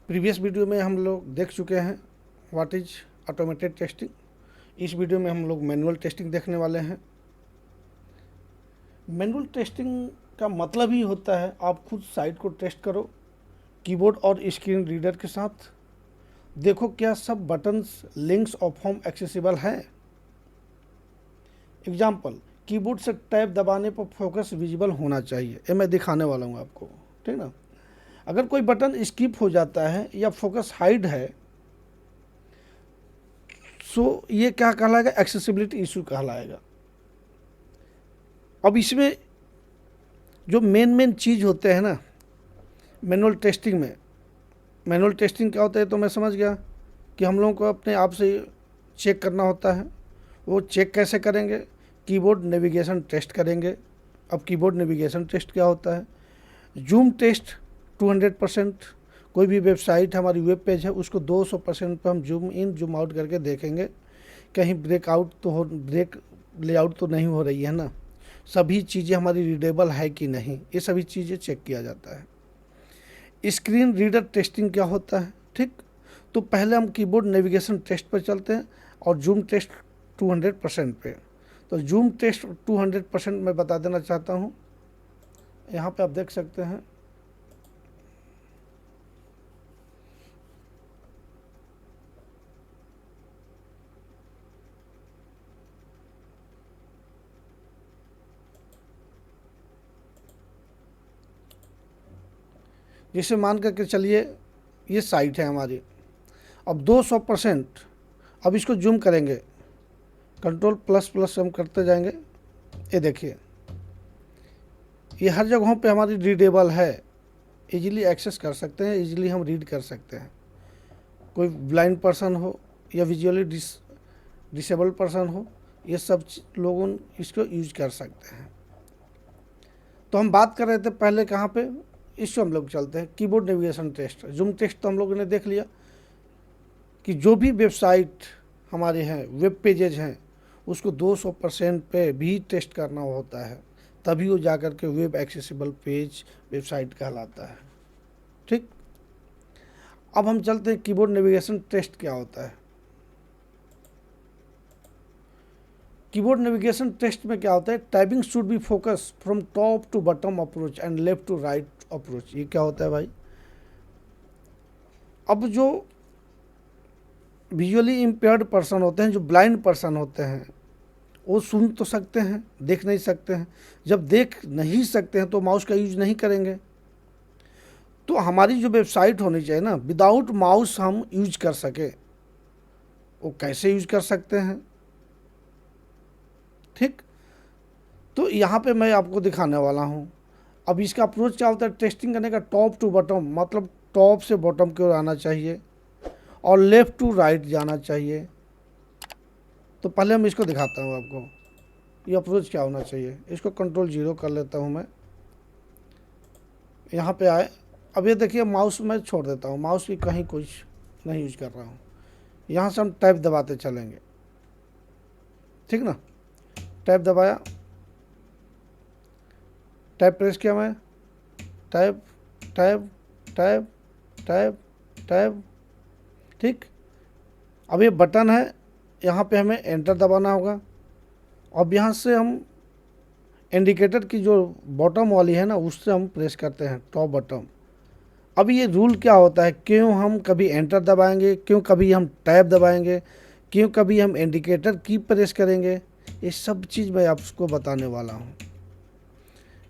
Previous video में हम लोग देख चुके हैं व्हाट इज ऑटोमेटेड टेस्टिंग। इस वीडियो में हम लोग मैनुअल टेस्टिंग देखने वाले हैं। मैनुअल टेस्टिंग का मतलब ही होता है आप खुद साइट को टेस्ट करो कीबोर्ड और स्क्रीन रीडर के साथ, देखो क्या सब बटन्स, लिंक्स और फॉर्म एक्सेसिबल हैं। एग्जाम्पल, कीबोर्ड से टैब दबाने पर फोकस विजिबल होना चाहिए, ये मैं दिखाने वाला हूँ आपको, ठीक ना। अगर कोई बटन स्किप हो जाता है या फोकस हाइड है सो ये क्या कहलाएगा, एक्सेसिबिलिटी इशू कहलाएगा। अब इसमें जो मेन चीज़ होते हैं ना मैनुअल टेस्टिंग में, मैनुअल टेस्टिंग क्या होता है तो मैं समझ गया कि हम लोगों को अपने आप से चेक करना होता है। वो चेक कैसे करेंगे, कीबोर्ड नेविगेशन टेस्ट करेंगे। अब कीबोर्ड नेविगेशन टेस्ट क्या होता है, जूम टेस्ट 200%। कोई भी वेबसाइट हमारी वेब पेज है उसको 200% पर हम जूम इन जूम आउट करके देखेंगे कहीं ब्रेक लेआउट तो नहीं हो रही है ना, सभी चीज़ें हमारी रीडेबल है कि नहीं, ये सभी चीज़ें चेक किया जाता है। स्क्रीन रीडर टेस्टिंग क्या होता है, ठीक। तो पहले हम कीबोर्ड नेविगेशन टेस्ट पर चलते हैं और जूम टेस्ट 200% पे। तो जूम टेस्ट 200% मैं बता देना चाहता हूँ। यहाँ पे आप देख सकते हैं जैसे मान करके चलिए ये साइट है हमारी, अब 200%। अब इसको जूम करेंगे, कंट्रोल प्लस प्लस हम करते जाएंगे, ये देखिए ये हर जगहों पे हमारी रीडेबल है, इजीली एक्सेस कर सकते हैं, इजीली हम रीड कर सकते हैं। कोई ब्लाइंड पर्सन हो या विजुअली डिसेबल्ड पर्सन हो, ये सब लोगों इसको यूज कर सकते हैं। तो हम बात कर रहे थे पहले कहाँ पे, इसको हम लोग चलते हैं keyboard navigation test. Zoom test तो हम लोगों ने देख लिया कि जो भी वेबसाइट हमारे हैं, वेब पेजेज हैं, उसको 200% पे भी टेस्ट करना होता है, तभी वो जाकर के वेब एक्सेसिबल पेज वेबसाइट कहलाता है, ठीक। अब हम चलते हैं कीबोर्ड नेविगेशन टेस्ट क्या होता है। कीबोर्ड नेविगेशन टेस्ट में क्या होता है, typing should be focus from top to bottom approach and left to right approach. ये क्या होता है भाई, अब जो विजुअली इम्पेयर्ड पर्सन होते हैं, जो ब्लाइंड पर्सन होते हैं, वो सुन तो सकते हैं, देख नहीं सकते हैं। जब देख नहीं सकते हैं तो माउस का यूज नहीं करेंगे। तो हमारी जो वेबसाइट होनी चाहिए ना, विदाउट माउस हम यूज कर सके, वो कैसे यूज कर सकते हैं, ठीक। तो यहाँ पे मैं आपको दिखाने वाला हूँ। अब इसका अप्रोच क्या होता है टेस्टिंग करने का, टॉप टू बॉटम, मतलब टॉप से बॉटम की ओर आना चाहिए और लेफ़्ट टू राइट जाना चाहिए। तो पहले हम इसको दिखाता हूँ आपको, ये अप्रोच क्या होना चाहिए। इसको कंट्रोल 0 कर लेता हूँ मैं, यहाँ पे आए। अब ये देखिए माउस मैं छोड़ देता हूँ, माउस की कहीं कुछ नहीं यूज कर रहा हूँ। यहाँ से हम टैब दबाते चलेंगे, ठीक ना। टैब दबाया, टैब प्रेस किया मैं, tab tab tab tab tab, ठीक। अब ये बटन है, यहाँ पे हमें एंटर दबाना होगा। अब यहाँ से हम इंडिकेटर की जो बॉटम वाली है ना, उससे हम प्रेस करते हैं टॉप बटन। अब ये रूल क्या होता है, क्यों हम कभी एंटर दबाएंगे, क्यों कभी हम टैब दबाएंगे, क्यों कभी हम इंडिकेटर की प्रेस करेंगे, ये सब चीज़ मैं आपको बताने वाला हूँ।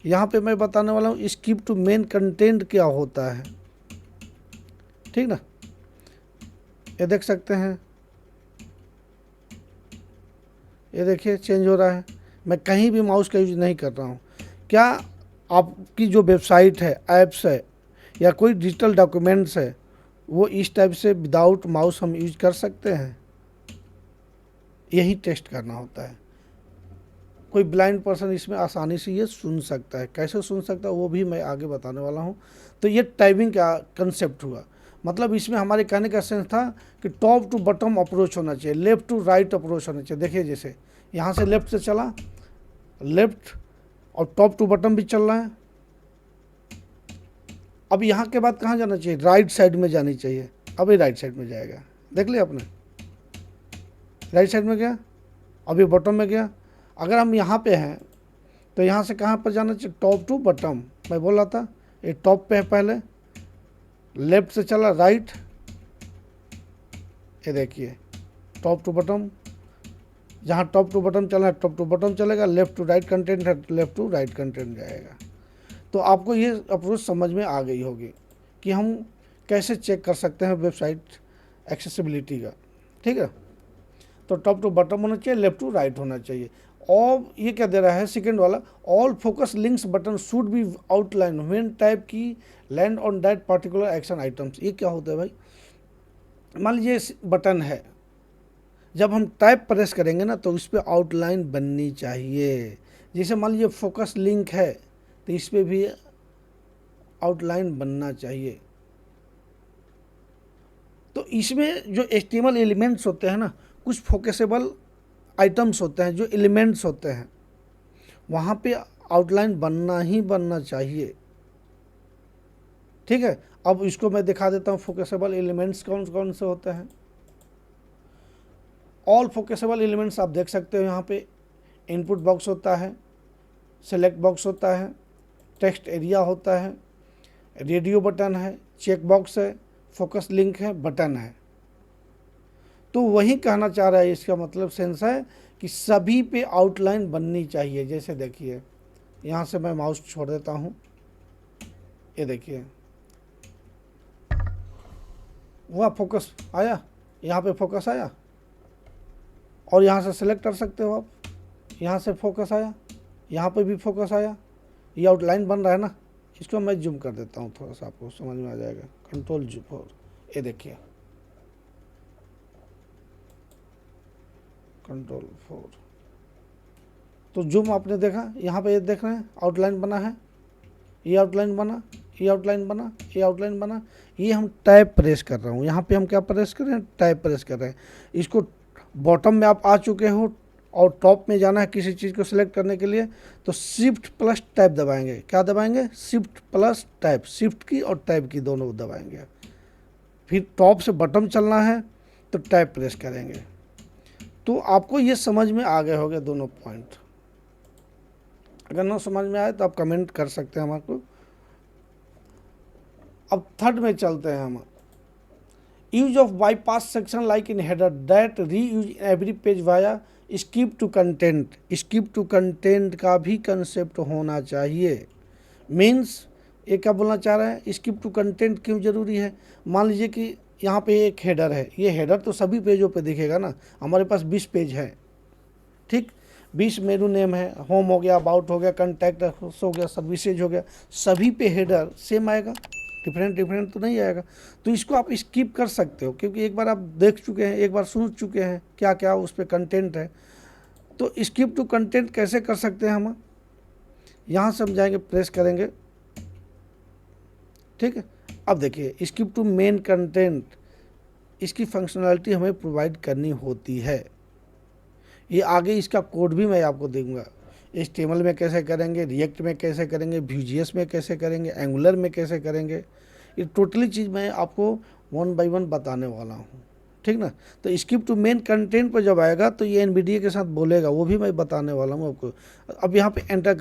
यहाँ पे मैं बताने वाला हूँ स्किप टू मेन कंटेंट क्या होता है, ठीक ना। ये देख सकते हैं, ये देखिए चेंज हो रहा है, मैं कहीं भी माउस का यूज नहीं कर रहा हूँ। क्या आपकी जो वेबसाइट है, ऐप्स है या कोई डिजिटल डॉक्यूमेंट्स है, वो इस टाइप से विदाउट माउस हम यूज कर सकते हैं, यही टेस्ट करना होता है। कोई ब्लाइंड पर्सन इसमें आसानी से ये सुन सकता है, कैसे सुन सकता है वो भी मैं आगे बताने वाला हूँ। तो ये टाइपिंग का कंसेप्ट हुआ, मतलब इसमें हमारे कहने का सेंस था कि टॉप टू बॉटम अप्रोच होना चाहिए, लेफ़्ट टू राइट अप्रोच होना चाहिए। देखिए जैसे यहाँ से लेफ़्ट से चला, लेफ़्ट और टॉप टू बॉटम भी चल रहा है। अब यहाँ के बाद कहाँ जाना चाहिए, राइट साइड में जानी चाहिए। अभी राइट साइड में जाएगा, देख लिया आपने, राइट साइड में गया, अभी बॉटम में गया। अगर हम यहाँ पे हैं तो यहाँ से कहाँ पर जाना चाहिए, टॉप टू बॉटम। मैं बोल रहा था ये टॉप पे है, पहले लेफ्ट से चला राइट, ये देखिए टॉप टू बॉटम। जहाँ टॉप टू बॉटम चलना है टॉप टू बॉटम चलेगा, लेफ्ट टू राइट कंटेंट है लेफ्ट टू राइट कंटेंट जाएगा। तो आपको ये अप्रोच समझ में आ गई होगी कि हम कैसे चेक कर सकते हैं वेबसाइट एक्सेसिबिलिटी का, ठीक है। तो टॉप टू बॉटम होना चाहिए, लेफ्ट टू राइट होना चाहिए। और ये क्या दे रहा है सेकंड वाला, all focus links button should be outline when type key land on that particular action items. ये क्या होता है भाई, मान लीजिए बटन है, जब हम टाइप प्रेस करेंगे ना तो इस पर आउटलाइन बननी चाहिए। जैसे मान लीजिए फोकस लिंक है तो इस पर भी आउटलाइन बनना चाहिए। तो इसमें जो HTML एलिमेंट्स होते हैं ना, कुछ फोकसेबल आइटम्स होते हैं, जो एलिमेंट्स होते हैं, वहाँ पे आउटलाइन बनना ही बनना चाहिए, ठीक है। अब इसको मैं दिखा देता हूँ फोकसेबल एलिमेंट्स कौन कौन से होते हैं। ऑल फोकसेबल एलिमेंट्स आप देख सकते हो यहाँ पे, इनपुट बॉक्स होता है, सेलेक्ट बॉक्स होता है, टेक्स्ट एरिया होता है, रेडियो बटन है, चेक बॉक्स है, फोकस लिंक है, बटन है। तो वही कहना चाह रहा है, इसका मतलब सेंस है कि सभी पे आउटलाइन बननी चाहिए। जैसे देखिए यहाँ से मैं माउस छोड़ देता हूँ, ये देखिए वह फोकस आया, यहाँ पे फोकस आया, और यहाँ से सेलेक्ट कर सकते हो आप, यहाँ से फोकस आया, यहाँ पे भी फोकस आया, ये आउटलाइन बन रहा है ना। इसको मैं जूम कर देता हूँ थोड़ा सा, आपको समझ में आ जाएगा। कंट्रोल G4, ये देखिए कंट्रोल 4, तो जूम आपने देखा, यहाँ पे ये देख रहे हैं आउटलाइन बना है, ये आउटलाइन बना, ये आउटलाइन बना, ये आउटलाइन बना। ये हम टाइप प्रेस कर रहा हूँ, यहाँ पे हम क्या प्रेस कर रहे हैं, टाइप प्रेस कर रहे हैं। इसको बॉटम में आप आ चुके हो और टॉप में जाना है किसी चीज़ को सिलेक्ट करने के लिए, तो शिफ्ट प्लस टाइप दबाएंगे। क्या दबाएंगे, शिफ्ट प्लस टाइप, शिफ्ट की और टाइप की दोनों दबाएंगे। फिर टॉप से बॉटम चलना है तो टाइप प्रेस करेंगे। तो आपको ये समझ में आ गए होंगे दोनों पॉइंट। अगर ना समझ में आए तो आप कमेंट कर सकते हैं हमारे को। अब थर्ड में चलते हैं हम, use of bypass section like in header that reuse every page via skip to content. Skip to content का भी कंसेप्ट होना चाहिए। मीन्स ये क्या बोलना चाह रहा है, स्किप टू कंटेंट क्यों जरूरी है। मान लीजिए कि यहाँ पे एक हेडर है, ये हेडर तो सभी पेजों पे दिखेगा ना, हमारे पास 20 पेज है, ठीक। 20 मेनू नेम है, होम हो गया, अबाउट हो गया, कॉन्टैक्ट हो गया, सर्विसेज हो गया, सभी पे हेडर सेम आएगा, डिफरेंट तो नहीं आएगा। तो इसको आप स्किप कर सकते हो, क्योंकि एक बार आप देख चुके हैं, एक बार सुन चुके हैं क्या क्या उस पर कंटेंट है। तो स्किप टू कंटेंट कैसे कर सकते हैं हम, यहाँ से हम जाएंगे, प्रेस करेंगे, ठीक है। अब देखिए स्किप टू मेन कंटेंट, इसकी फंक्शनैलिटी हमें प्रोवाइड करनी होती है। ये आगे इसका कोड भी मैं आपको दूंगा, HTML में कैसे करेंगे, रिएक्ट में कैसे करेंगे, Vue.js में कैसे करेंगे, एंगुलर में कैसे करेंगे, ये टोटली चीज़ मैं आपको 1 बाय 1 बताने वाला हूँ, ठीक ना। तो स्किप टू मेन कंटेंट पर जब आएगा तो ये NVDA के साथ बोलेगा, वो भी मैं बताने वाला हूँ आपको। अब यहाँ पे एंटर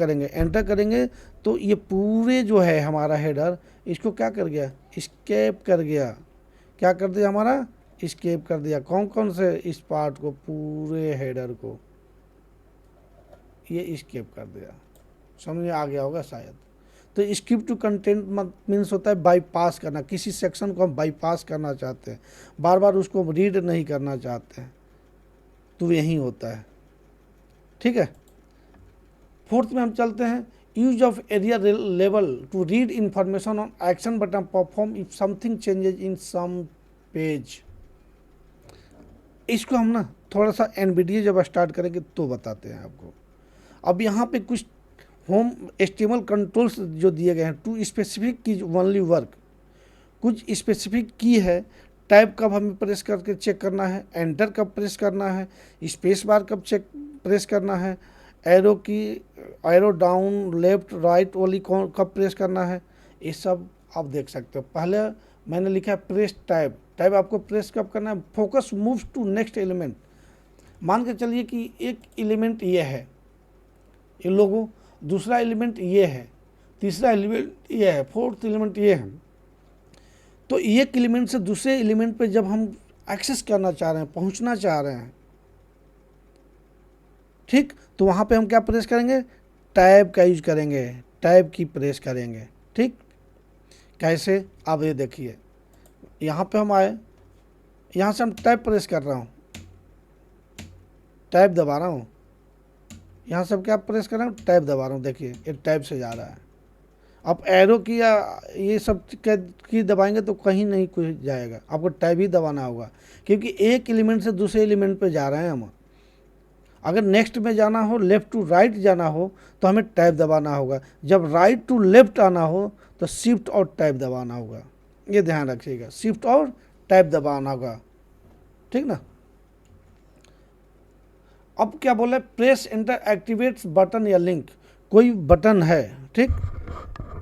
करेंगे तो ये पूरे जो है हमारा हेडर, इसको क्या कर गया, स्केप कर गया। क्या कर दिया, हमारा स्केप कर दिया। कौन कौन से, इस पार्ट को, पूरे हेडर को ये स्किप कर दिया। समझ में आ गया होगा शायद। तो स्किप टू कंटेंट मीन्स होता है बाईपास करना, किसी सेक्शन को हम बाईपास करना चाहते हैं, बार बार उसको रीड नहीं करना चाहते हैं, तो यही होता है, ठीक है। फोर्थ में हम चलते हैं, use of area level to read information on action button perform if something changes in some page. इसको हम ना थोड़ा सा NVDA जब स्टार्ट करेंगे तो बताते हैं आपको। अब यहाँ पे कुछ होम HTML कंट्रोल्स जो दिए गए हैं, टू स्पेसिफिक की ओनली वर्क, कुछ स्पेसिफिक की है। टाइप कब हमें प्रेस करके चेक करना है, एंटर कब प्रेस करना है, स्पेस बार कब प्रेस करना है, एरो डाउन लेफ्ट राइट वाली कब प्रेस करना है, ये सब आप देख सकते हो। पहले मैंने लिखा है प्रेस टैब, टैब आपको प्रेस कब करना है, focus moves to next element. मान के चलिए कि एक एलिमेंट ये है, ये लोगो, दूसरा एलिमेंट ये है, तीसरा एलिमेंट ये है, फोर्थ एलिमेंट ये है। तो एक एलिमेंट से दूसरे एलिमेंट पे जब हम एक्सेस करना चाह रहे हैं, पहुंचना चाह रहे हैं, ठीक, तो वहाँ पे हम क्या प्रेस करेंगे, टैब का यूज करेंगे, टैब की प्रेस करेंगे। ठीक, कैसे, अब ये देखिए, यहाँ पे हम आए, यहाँ से हम टैब प्रेस कर रहा हूँ, टैब दबा रहा हूँ, यहाँ से हम क्या प्रेस कर रहे हैं, टैब दबा रहा हूँ, देखिए ये टैब से जा रहा है। अब एरो की या ये सब की दबाएंगे तो कहीं नहीं कुछ जाएगा, आपको टैब ही दबाना होगा, क्योंकि एक एलिमेंट से दूसरे एलिमेंट पे जा रहे हैं हम। अगर नेक्स्ट में जाना हो, लेफ़्ट टू राइट जाना हो, तो हमें टैब दबाना होगा। जब राइट टू लेफ़्ट आना हो तो शिफ्ट और टैब दबाना होगा, ये ध्यान रखिएगा, शिफ्ट और टैब दबाना होगा। ठीक ना। अब क्या बोला, प्रेस एंटर एक्टिवेट्स बटन या लिंक, कोई बटन है, ठीक,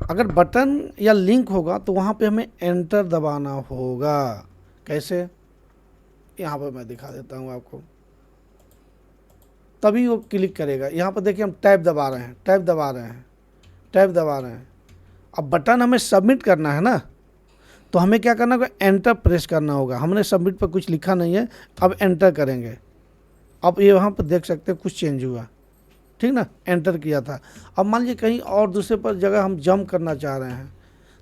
अगर बटन या लिंक होगा तो वहाँ पे हमें एंटर दबाना होगा। कैसे, यहाँ पे मैं दिखा देता हूँ आपको, तभी वो क्लिक करेगा। यहाँ पर देखिए हम टैब दबा रहे हैं, टैब दबा रहे हैं, टैब दबा रहे हैं। अब बटन हमें सबमिट करना है ना, तो हमें क्या करना होगा, एंटर प्रेस करना होगा। हमने सबमिट पर कुछ लिखा नहीं है, अब एंटर करेंगे। अब ये वहाँ पर देख सकते हैं कुछ चेंज हुआ, ठीक ना, एंटर किया था। अब मान लीजिए कहीं और दूसरे पर जगह हम जंप करना चाह रहे हैं,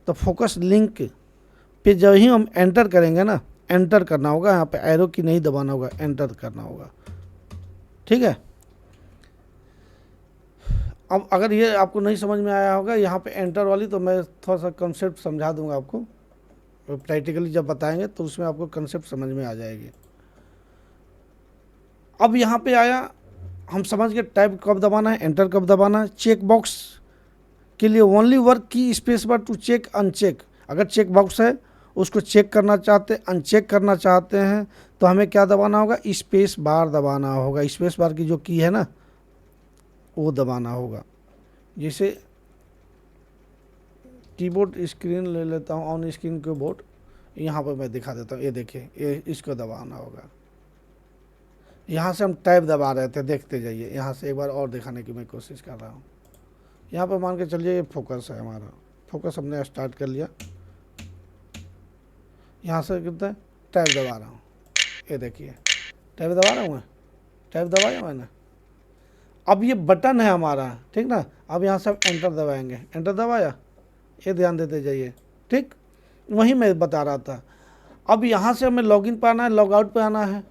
तो फोकस लिंक पे जब ही हम एंटर करेंगे ना, एंटर करना होगा, यहाँ पे एरो की नहीं दबाना होगा, एंटर करना होगा। ठीक है। अब अगर ये आपको नहीं समझ में आया होगा यहाँ पे एंटर वाली, तो मैं थोड़ा सा कंसेप्ट समझा दूंगा आपको, प्रैक्टिकली जब बताएंगे तो उसमें आपको कंसेप्ट समझ में आ जाएगी। अब यहाँ पे आया, हम समझ गए टैब कब दबाना है, एंटर कब दबाना है। चेक बॉक्स के लिए only work key space bar to check uncheck, अगर चेक बॉक्स है उसको चेक करना चाहते, अनचेक करना चाहते हैं, तो हमें क्या दबाना होगा, स्पेस बार दबाना होगा। स्पेस बार की जो की है ना, वो दबाना होगा। जैसे कीबोर्ड स्क्रीन ले लेता हूँ, ऑन स्क्रीन कीबोर्ड, यहाँ पर मैं दिखा देता हूँ, ये देखिए, ये इसको दबाना होगा। यहाँ से हम टैब दबा रहे थे, देखते जाइए, यहाँ से एक बार और दिखाने की मैं कोशिश कर रहा हूँ। यहाँ पर मान के चलिए ये फोकस है हमारा, फोकस हमने स्टार्ट कर लिया, यहाँ से कितना टैब दबा रहा हूँ, ये देखिए टैब दबा रहा हूँ मैं, टैब दबाया मैंने। अब ये बटन है हमारा, ठीक ना। अब यहाँ से हम एंटर दबाएंगे, एंटर दबाया, ये ध्यान देते जाइए, ठीक, वही मैं बता रहा था। अब यहाँ से हमें लॉगिन पे आना है, लॉग आउट पे आना है,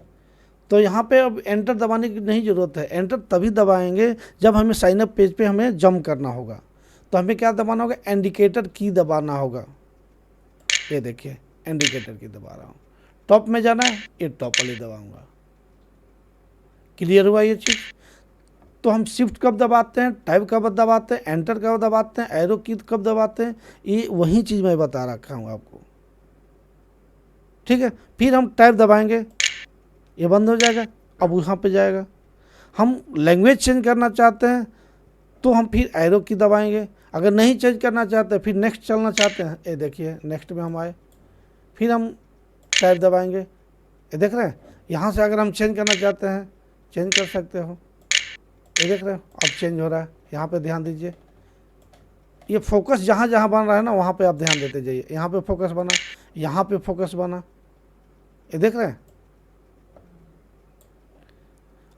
तो यहाँ पे अब एंटर दबाने की नहीं ज़रूरत है। एंटर तभी दबाएंगे जब हमें साइन अप पेज पे हमें जंप करना होगा, तो हमें क्या दबाना होगा, इंडिकेटर की दबाना होगा। ये देखिए इंडिकेटर की दबा रहा हूँ, टॉप में जाना है, ये टॉप वाली दबाऊंगा। क्लियर हुआ ये चीज़। तो हम शिफ्ट कब दबाते हैं, टैब कब दबाते हैं, एंटर कब दबाते हैं, एरो की कब दबाते हैं, ये वही चीज़ मैं बता रखा हूँ आपको। ठीक है। फिर हम टैब दबाएंगे, ये बंद हो जाएगा, अब वहाँ पे जाएगा। हम लैंग्वेज चेंज करना चाहते हैं तो हम फिर एरो की दबाएंगे, अगर नहीं चेंज करना चाहते फिर नेक्स्ट चलना चाहते हैं, ये देखिए नेक्स्ट में हम आए, फिर हम टैब दबाएंगे, ये देख रहे हैं। यहाँ से अगर हम चेंज करना चाहते हैं चेंज कर सकते हो, ये देख रहे हो अब चेंज हो रहा है। यहाँ पे ध्यान दीजिए, ये फोकस जहाँ जहाँ बन रहा है ना वहाँ पे आप ध्यान देते जाइए। यहाँ पे फोकस बना, यहाँ पे फोकस बना, ये देख रहे हैं।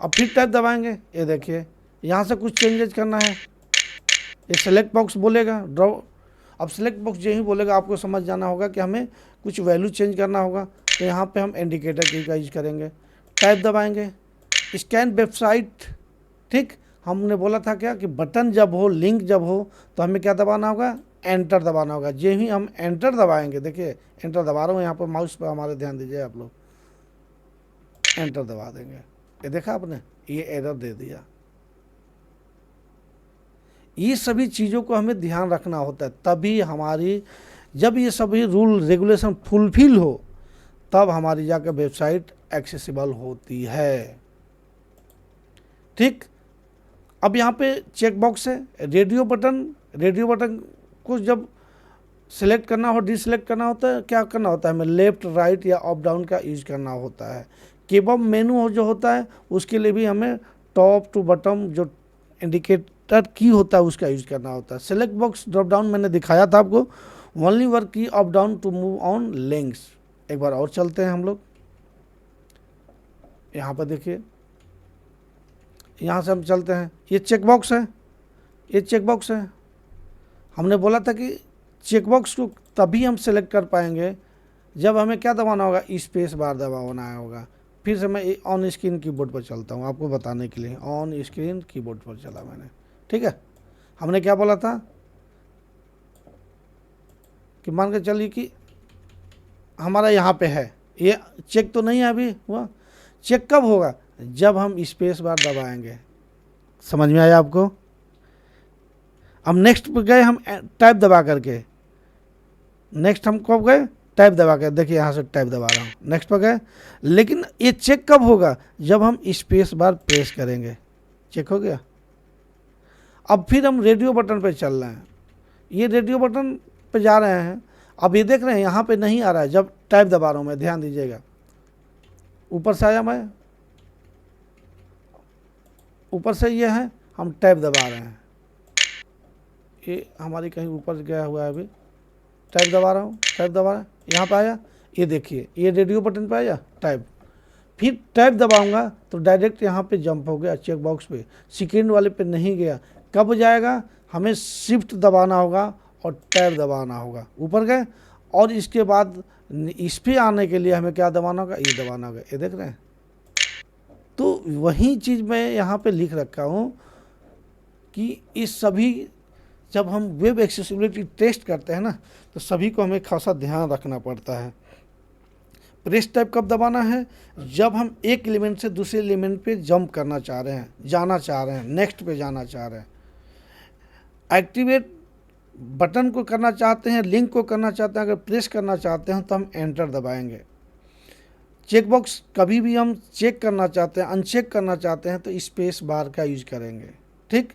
अब फिर टैब दबाएंगे, ये देखिए यहाँ से कुछ चेंजेज करना है, ये सेलेक्ट बॉक्स बोलेगा, ड्रॉ। अब सेलेक्ट बॉक्स जो ही बोलेगा आपको समझ जाना होगा कि हमें कुछ वैल्यू चेंज करना होगा, तो यहाँ पे हम इंडिकेटर की का यूज करेंगे। टैब दबाएंगे, स्कैन वेबसाइट, ठीक, हमने बोला था क्या कि बटन जब हो, लिंक जब हो, तो हमें क्या दबाना होगा, एंटर दबाना होगा। जो ही हम एंटर दबाएंगे, देखिए एंटर दबा रहा हूँ, यहाँ पर माउस पर हमारे ध्यान दीजिए आप लोग, एंटर दबा देंगे, ये देखा आपने, ये एरर दे दिया। ये सभी चीज़ों को हमें ध्यान रखना होता है, तभी हमारी, जब ये सभी रूल रेगुलेशन फुलफिल हो तब हमारी जाकर वेबसाइट एक्सेसिबल होती है। ठीक। अब यहाँ पे चेक बॉक्स है, रेडियो बटन, रेडियो बटन को जब सिलेक्ट करना हो, डिसलेक्ट करना होता है, क्या करना होता है हमें, लेफ्ट राइट या अप डाउन का यूज करना होता है। कीबोर्ड मेनू जो होता है उसके लिए भी हमें टॉप टू बटम जो इंडिकेटर की होता है उसका यूज करना होता है। सेलेक्ट बॉक्स ड्रॉप डाउन मैंने दिखाया था आपको, only work key up down to move on links. एक बार और चलते हैं हम लोग, यहाँ पर देखिए, यहाँ से हम चलते हैं, ये चेक बॉक्स है, ये चेक बॉक्स है। हमने बोला था कि चेक बॉक्स को तभी हम सेलेक्ट कर पाएंगे जब हमें क्या दबाना होगा, स्पेस बार दबाना होगा। फिर से मैं ऑन स्क्रीन कीबोर्ड पर चलता हूँ आपको बताने के लिए, ऑन स्क्रीन कीबोर्ड पर चला मैंने, ठीक है। हमने क्या बोला था कि मान के चलिए कि हमारा यहाँ पे है, ये चेक तो नहीं है अभी हुआ। चेक कब होगा, जब हम स्पेस बार दबाएंगे। समझ में आया आपको। अब नेक्स्ट पे गए हम टाइप दबा करके, नेक्स्ट हम कब गए, टाइप दबा कर, देखिए यहाँ से टाइप दबा रहा हूँ, नेक्स्ट पर गए। लेकिन ये चेक कब होगा, जब हम स्पेस बार प्रेस करेंगे। चेक हो गया। अब फिर हम रेडियो बटन पे चल रहे हैं, ये रेडियो बटन पे जा रहे हैं। अब ये देख रहे हैं यहाँ पे नहीं आ रहा है जब टाइप दबा रहा हूँ मैं, ध्यान दीजिएगा। ऊपर से आया मैं, ऊपर से ये है, हम टाइप दबा रहे हैं, ये हमारी कहीं ऊपर गया हुआ है, अभी टाइप दबा रहा हूँ, टाइप दबा रहा है, यहाँ पे आया, ये देखिए ये रेडियो बटन पे आया टाइप। फिर टाइप दबाऊंगा तो डायरेक्ट यहाँ पे जंप हो गया चेक बॉक्स पे, सेकेंड वाले पे नहीं गया। कब जाएगा, हमें शिफ्ट दबाना होगा और टैब दबाना होगा, ऊपर गए। और इसके बाद इस पे आने के लिए हमें क्या दबाना होगा, ये दबाना होगा, ये देख रहे हैं। तो वही चीज़ मैं यहाँ पे लिख रखा हूँ कि इस सभी, जब हम वेब एक्सेसिबिलिटी टेस्ट करते हैं ना, तो सभी को हमें खासा ध्यान रखना पड़ता है। प्रेस टाइप कब दबाना है, जब हम एक एलिमेंट से दूसरे एलिमेंट पे जंप करना चाह रहे हैं, जाना चाह रहे हैं, नेक्स्ट पे जाना चाह रहे हैं। एक्टिवेट बटन को करना चाहते हैं, लिंक को करना चाहते हैं, अगर प्रेस करना चाहते हैं तो हम एंटर दबाएंगे। चेक बॉक्स कभी भी हम चेक करना चाहते हैं, अनचेक करना चाहते हैं तो स्पेस बार का यूज करेंगे, ठीक।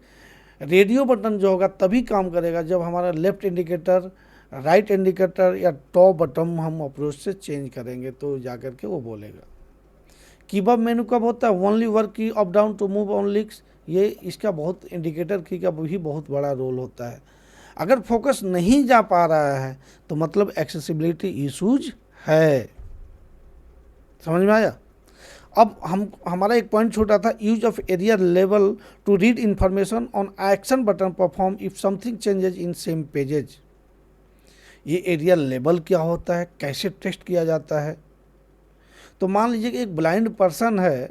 रेडियो बटन जो होगा तभी काम करेगा जब हमारा लेफ्ट इंडिकेटर, राइट इंडिकेटर या टॉप बटन हम अप्रोच से चेंज करेंगे तो जाकर के वो बोलेगा। कीबोर्ड मेनू कब होता है, only work key up down to move on links, ये इसका बहुत इंडिकेटर की का भी बहुत बड़ा रोल होता है। अगर फोकस नहीं जा पा रहा है तो मतलब एक्सेसिबिलिटी इशूज है। समझ में आया। अब हमारा एक पॉइंट छोटा था, use of area level to read information on action button perform if something changes in same pages. ये एरिया लेवल क्या होता है, कैसे टेस्ट किया जाता है। तो मान लीजिए कि एक ब्लाइंड पर्सन है,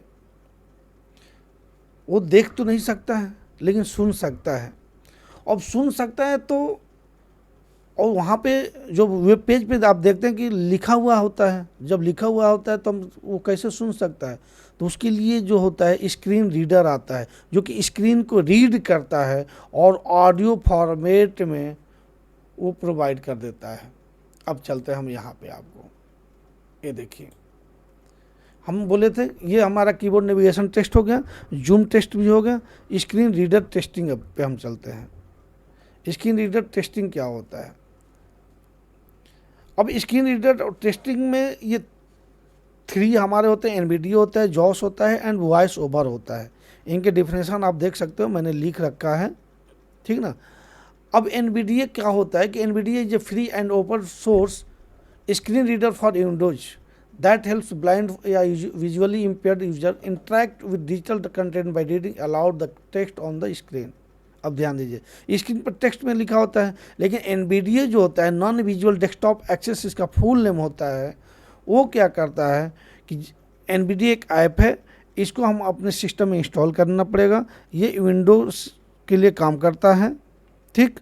वो देख तो नहीं सकता है लेकिन सुन सकता है। अब सुन सकता है तो, और वहाँ पे जो वेब पेज पे आप देखते हैं कि लिखा हुआ होता है, जब लिखा हुआ होता है तो हम वो कैसे सुन सकता है, तो उसके लिए जो होता है स्क्रीन रीडर आता है जो कि स्क्रीन को रीड करता है और ऑडियो फॉर्मेट में वो प्रोवाइड कर देता है। अब चलते हैं हम यहाँ पे, आपको ये देखिए, हम बोले थे ये हमारा कीबोर्ड नेविगेशन टेस्ट हो गया, जूम टेस्ट भी हो गया, स्क्रीन रीडर टेस्टिंग पे हम चलते हैं। स्क्रीन रीडर टेस्टिंग क्या होता है, अब स्क्रीन रीडर टेस्टिंग में ये 3 हमारे होते हैं, एनवीडिया होता है, जॉस होता है एंड वॉइस ओवर होता है। इनके डिफिनेशन आप देख सकते हो, मैंने लिख रखा है, ठीक ना। अब एनवीडिया क्या होता है कि Nvidia is a free and open source screen reader for Windows that helps blind या visually impaired user interact with digital content by reading aloud the text on the screen। अब ध्यान दीजिए, स्क्रीन पर text में लिखा होता है, लेकिन एनवीडिया जो होता है नॉन विजुअल डेस्कटॉप एक्सेस, इसका फुल नेम होता है, वो क्या करता है कि एनवीडिया एक ऐप है, इसको हम अपने सिस्टम में इंस्टॉल करना पड़ेगा। ये विंडोज़ के लिए काम करता है, ठीक।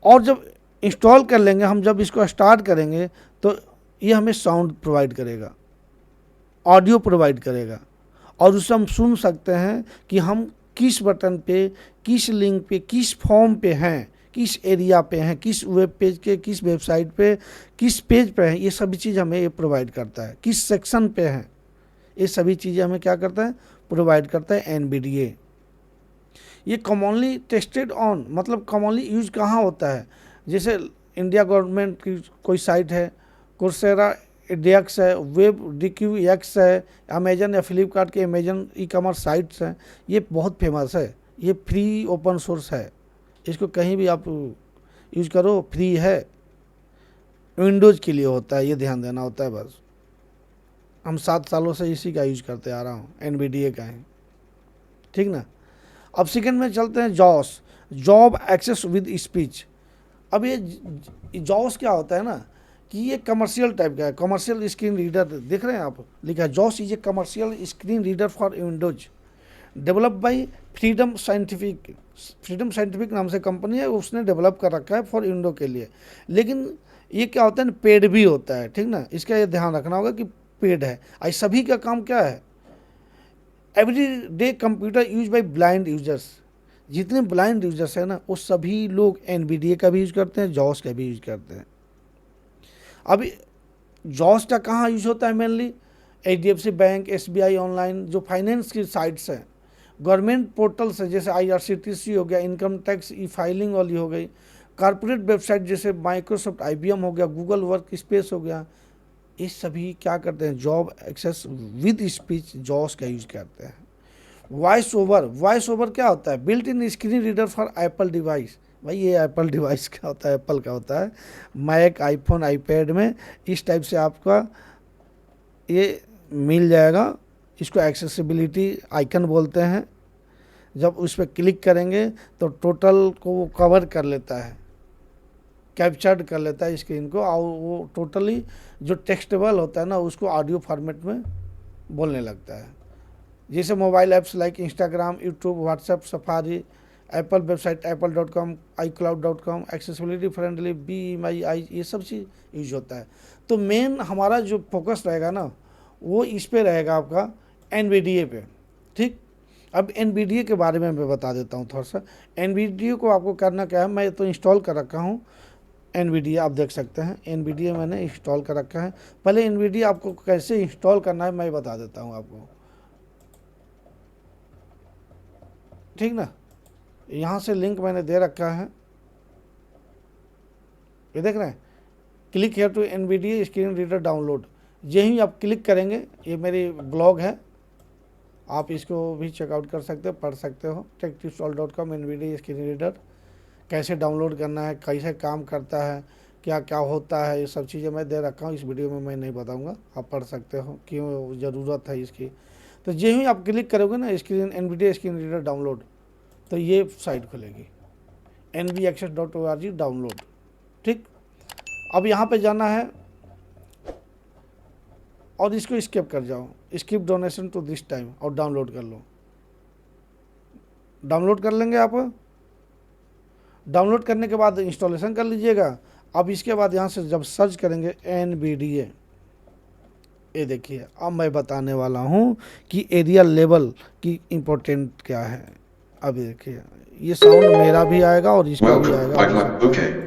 और जब इंस्टॉल कर लेंगे हम, जब इसको स्टार्ट करेंगे तो ये हमें साउंड प्रोवाइड करेगा, ऑडियो प्रोवाइड करेगा, और उससे हम सुन सकते हैं कि हम किस बटन पे, किस लिंक पे, किस फॉर्म पे हैं, किस एरिया पे हैं, किस वेब पेज के, किस वेबसाइट पे, किस पेज पे हैं। ये सभी चीज़ हमें ये प्रोवाइड करता है, किस सेक्शन पे हैं, ये सभी चीज़ें हमें क्या करता है, प्रोवाइड करता है एनवीडिया। ये कॉमनली टेस्टेड ऑन मतलब कॉमनली यूज कहाँ होता है, जैसे इंडिया गवर्नमेंट की कोई साइट है, कोर्सेरा एडएक्स है, वेब डीक्यू एक्स है, अमेजन या फ्लिपकार्ट के अमेजन ई कॉमर्स साइट्स हैं, ये बहुत फेमस है, ये फ्री ओपन सोर्स है, इसको कहीं भी आप यूज करो, फ्री है, विंडोज़ के लिए होता है, ये ध्यान देना होता है बस। हम 7 सालों से इसी का यूज करते आ रहा हूँ, एनवीडीए का है, ठीक ना। अब सेकंड में चलते हैं जॉस, जॉब एक्सेस विद स्पीच। अब ये जॉस क्या होता है ना कि ये कमर्शियल टाइप का है, कमर्शियल स्क्रीन रीडर देख रहे हैं आप, लिखा है जॉस is a commercial screen reader for Windows develop by Freedom Scientific. Freedom Scientific नाम से कंपनी है, उसने डेवलप कर रखा है फॉर विंडो के लिए। लेकिन ये क्या होता है ना, पेड भी होता है, ठीक ना, इसका ये ध्यान रखना होगा कि पेड है। आज सभी का काम क्या है, every day computer use by blind users, जितने ब्लाइंड यूजर्स हैं ना वो सभी लोग एनवीडीए का भी यूज करते हैं, जॉस का भी यूज करते हैं। अब जॉस का कहाँ यूज होता है mainly, HDFC bank, SBI online, जो फाइनेंस की साइट्स हैं, गवर्नमेंट पोर्टल से जैसे आईआरसीटीसी हो गया, इनकम टैक्स ई फाइलिंग वाली हो गई, कॉर्पोरेट वेबसाइट जैसे माइक्रोसॉफ्ट आईबीएम हो गया, गूगल वर्क स्पेस हो गया, ये सभी क्या करते हैं, जॉब एक्सेस विद स्पीच जॉस का यूज करते हैं। वॉइस ओवर, वॉइस ओवर क्या होता है, built in screen reader for Apple device. भाई ये एप्पल डिवाइस का होता है, एप्पल का होता है, मैक, आईफोन, आईपैड में इस टाइप से आपका ये मिल जाएगा। इसको एक्सेसिबिलिटी आइकन बोलते हैं। जब उस पर क्लिक करेंगे तो टोटल को वो कवर कर लेता है, कैप्चर्ड कर लेता है स्क्रीन को, और वो टोटली जो टेक्स्टेबल होता है ना उसको ऑडियो फॉर्मेट में बोलने लगता है। जैसे mobile apps like Instagram, YouTube, WhatsApp, safari, Apple website apple.com, iCloud.com, accessibility friendly, BMI, ये सब चीज़ यूज होता है। तो मेन हमारा जो फोकस रहेगा ना वो इस पे रहेगा आपका एनवीडीए पे, ठीक। अब एनवीडीए के बारे में मैं बता देता हूँ थोड़ा सा। एनवीडीए को आपको करना क्या है, मैं तो इंस्टॉल कर रखा हूँ एनवीडीए, आप देख सकते हैं एनवीडीए मैंने इंस्टॉल कर रखा है। पहले एनवीडीए आपको कैसे इंस्टॉल करना है मैं बता देता हूँ आपको, ठीक ना। यहाँ से लिंक मैंने दे रखा है, ये देख रहे हैं, click here to NVDA screen reader download. यही आप क्लिक करेंगे, ये मेरी ब्लॉग है, आप इसको भी चेकआउट कर सकते हो, पढ़ सकते हो, techtutorial.com, एनवीडीए स्क्रीन रीडर कैसे डाउनलोड करना है, कैसे काम करता है, क्या क्या होता है, ये सब चीज़ें मैं दे रखा हूँ। इस वीडियो में मैं नहीं बताऊँगा, आप पढ़ सकते हो क्यों ज़रूरत है इसकी। तो यही आप क्लिक करोगे ना screen NVDA screen reader download, तो ये साइट खुलेगी nvaccess.org डाउनलोड, ठीक। अब यहाँ पे जाना है और इसको स्किप कर जाओ, skip donation to this time, और डाउनलोड कर लो। डाउनलोड कर लेंगे आप, डाउनलोड करने के बाद इंस्टॉलेशन कर लीजिएगा। अब इसके बाद यहाँ से जब सर्च करेंगे एनवीडीए, ये देखिए अब मैं बताने वाला हूँ कि एरिया लेवल की इम्पोर्टेंट क्या है। अब देखिए ये साउंड मेरा भी आएगा और इसका भी आएगा।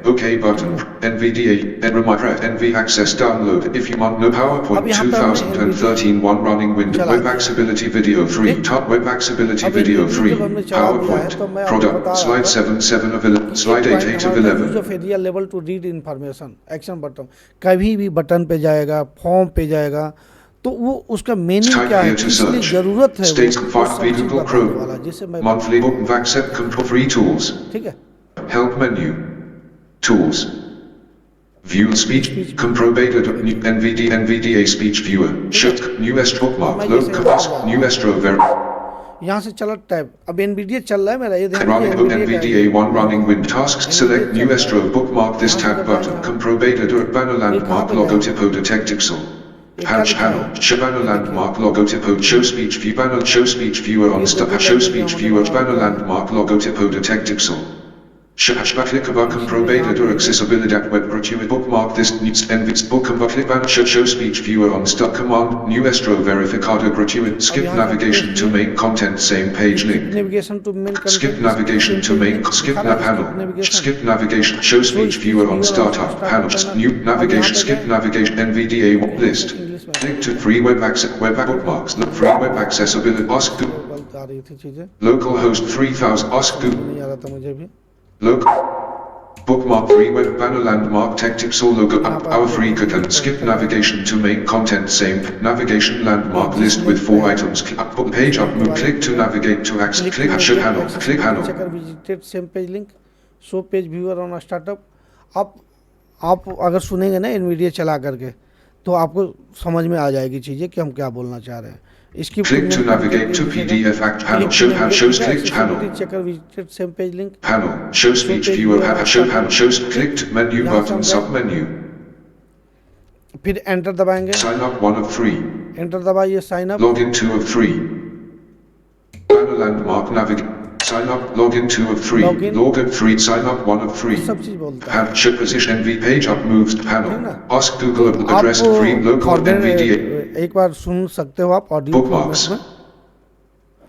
Okay button. NVDA NV Access download. If you want no PowerPoint 2013 one running window. Web Accessibility Video 3. Top Web Accessibility Video 3. PowerPoint. Product. Slide 7 of 11. Slide 8 of 11. Use of area level to read information. Action button. कभी भी button पे जाएगा, form पे जाएगा, तो वो उसका meaning क्या है, इसलिए जरूरत है वाला, जैसे मैं monthly book accept control free tools, ठीक है। help menu, tools, view speech, comprobated NVDA speech viewer, shut new est bookmark, local new estro ver, यहाँ से चला टैब। अब एनवीडीए चल रहा है मेरा, ये NVDA one running wind tasks, select new estro bookmark this tab button, comprobated or banner landmark logotypo detect pixel. Patch panel, Shabana landmark logotypo show speech view panel show speech viewer on stop show speech viewer banner landmark logotypo detect pixel. Shashbaklikaba comprobated or accessibility at web gratuit bookmark this needs envits book banner show speech viewer on stop command new estro verificado gratuit skip navigation to main content same page link skip navigation to main skip nav panel skip navigation show speech viewer on startup panel new navigation skip navigation NVDA list link to free web access web bookmarks free web accessibility ask आ रही थी चीज़ें, Localhost 3000 ask समझ में Google. नहीं आ रहा था मुझे भी। Local bookmark free web banner landmark tactics or logo यहाँ up पर आप our free देखेंगे can इस skip पर navigation to main content same navigation landmark जिस list लिंक with पे 4 है items click up उस page लिंक up के move बारे में click to पूरा navigate to access click click to shift navigate, panel click accessibility panel checker visited same page link, show page viewer on startup. आप अगर सुनेंगे ना Nvidia चला करके तो आपको समझ में आ जाएगी चीज़ें कि हम क्या बोलना चाह रहे हैं। इसकी click to premium content navigate ये to दिखेगा, PDF act panel click to show navigate shows दिखा, clicked panel accessibility checker visited same page link, panel show show speech page viewer viewer on show panel startup. shows clicked menu यहाँ से हम button गए, sub menu फिर enter दबाएंगे, sign up 1 of 3 enter दबाइए, sign up, login 2 of 3 banner landmark navigate sign up login 2 of 3 login, login 3 sign up 1 of 3 ये सब चीज़ बोलता है, show position NV page up moves ठीक panel ना। ask तो Google आप address free local NVDA एक बार सुन सकते हो आप ऑडियो bookmarks फॉर्मेट में।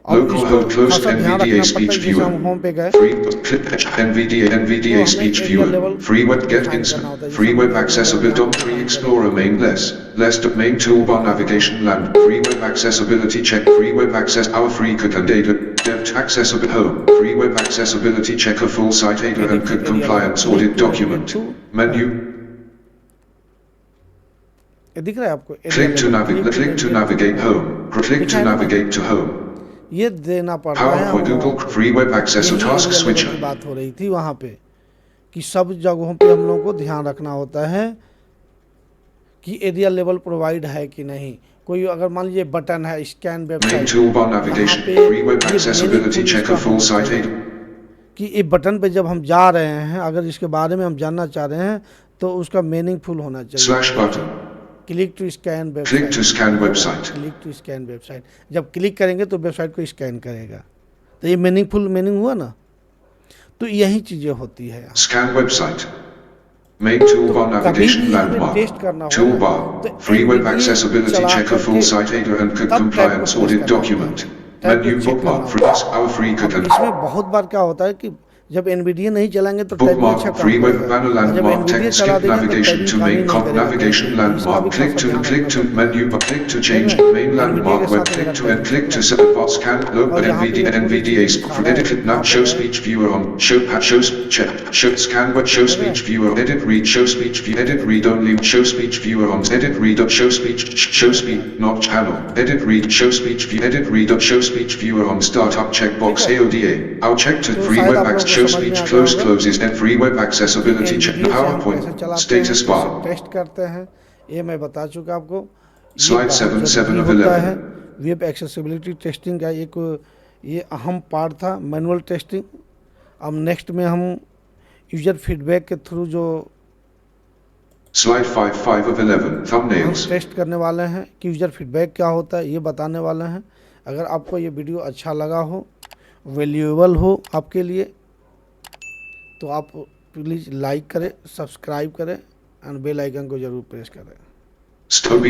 अब local इसको home closed खासा ध्यान NVDA रखना पड़ता speech है। जैसे viewer हम होम पे गए free click NVDA तो NVDA हमें speech area viewer level free web get define करना instant होता है, free जैसे web हम accessibility यहाँ free डिफाइन explorer करेंगे, main less main toolbar navigation land free web accessibility check free web access our free cook and data depth accessible home free web accessibility checker full site ये data and देखिए cook area level, compliance click audit to document navigate to menu ये दिख रहा है आपको area click to level, click to navigate home click दिखा to है ना, navigate to home ये देना पड़ता power है for हम Google लोगों को। free web access or यही task एरिया लेवल switcher की बात हो रही थी वहाँ पे कि सब जगहों पे हम लोगों को ध्यान रखना होता है कि एरिया लेवल प्रोवाइड है कि नहीं। कोई अगर मान लीजिए बटन है स्कैन main वेबसाइट, toolbar यहाँ navigation पे free web ये accessibility meaningful checker इसका full होना site चाहिए data कि ये बटन पे जब हम जा रहे हैं, अगर इसके बारे में हम जानना चाह रहे हैं तो उसका मीनिंगफुल होना चाहिए। slash button click to scan click to scan website, website click to scan website, जब क्लिक करेंगे तो वेबसाइट को स्कैन करेगा, तो ये मीनिंग हुआ ना। तो यही चीज़ें होती है। scan website main toolbar कभी navigation भी हमें landmark टेस्ट करना हो toolbar तो free web NVDA accessibility चला checker full करके site data and cook तब टैब को compliance प्रेस audit करना होता document है, टैब को menu चेक करना bookmark free होता है। our free cook अब and इसमें बहुत बार क्या होता है कि जब एनवीडिया नहीं चलाएंगे तो टैब भी अच्छा bookmark काम free web करेगा, banner और जब landmark एनवीडिया text चला skip देंगे तो टैब navigation भी to काम ही main नहीं करेगा। navigation तो इसका भी landmark click खासा to ध्यान click रखना to पड़ता है। menu but click to ठीक change है, main एनवीडिया landmark के web साथ click मेरा to टैब and भी click चल to रहा set है up scan look और but यहाँ पे ये NVDA पूरी NVDA चीज़ें दिखा रहा है, edit now यहाँ पे show गए, speech viewer on show scan but show देख रहे speech हैं, viewer edit read show speech view ये edit read देखिए only show speech viewer on edit read up show speech show ये speech रहता not channel edit read show speech view edit read up show speech viewer on startup है, ठीक checkbox है। AODA I'll check to तो free शायद web आप लोगों access को show समझ में speech आ गया होगा closes and free web कि accessibility check एनवीडिया से हम कैसे PowerPoint चलाते हैं, status कैसे bar टेस्ट करते हैं, ये मैं बता चुका आपको। ये slide बहुत 7 ज़रूरी of होता 11 है। वेब एक्सेसिबिलिटी टेस्टिंग का एक ये अहम पार्ट था, मैनुअल टेस्टिंग। अब नेक्स्ट में हम यूजर फीडबैक के थ्रू जो slide 5 of 11 हम thumbnails टेस्ट करने वाले हैं कि यूजर फीडबैक क्या होता है, ये बताने वाले हैं। अगर आपको ये वीडियो अच्छा लगा हो, वैल्यूएबल हो आपके लिए, तो आप प्लीज़ लाइक करें, सब्सक्राइब करें एंड बेल आइकन को ज़रूर प्रेस करें। Stoby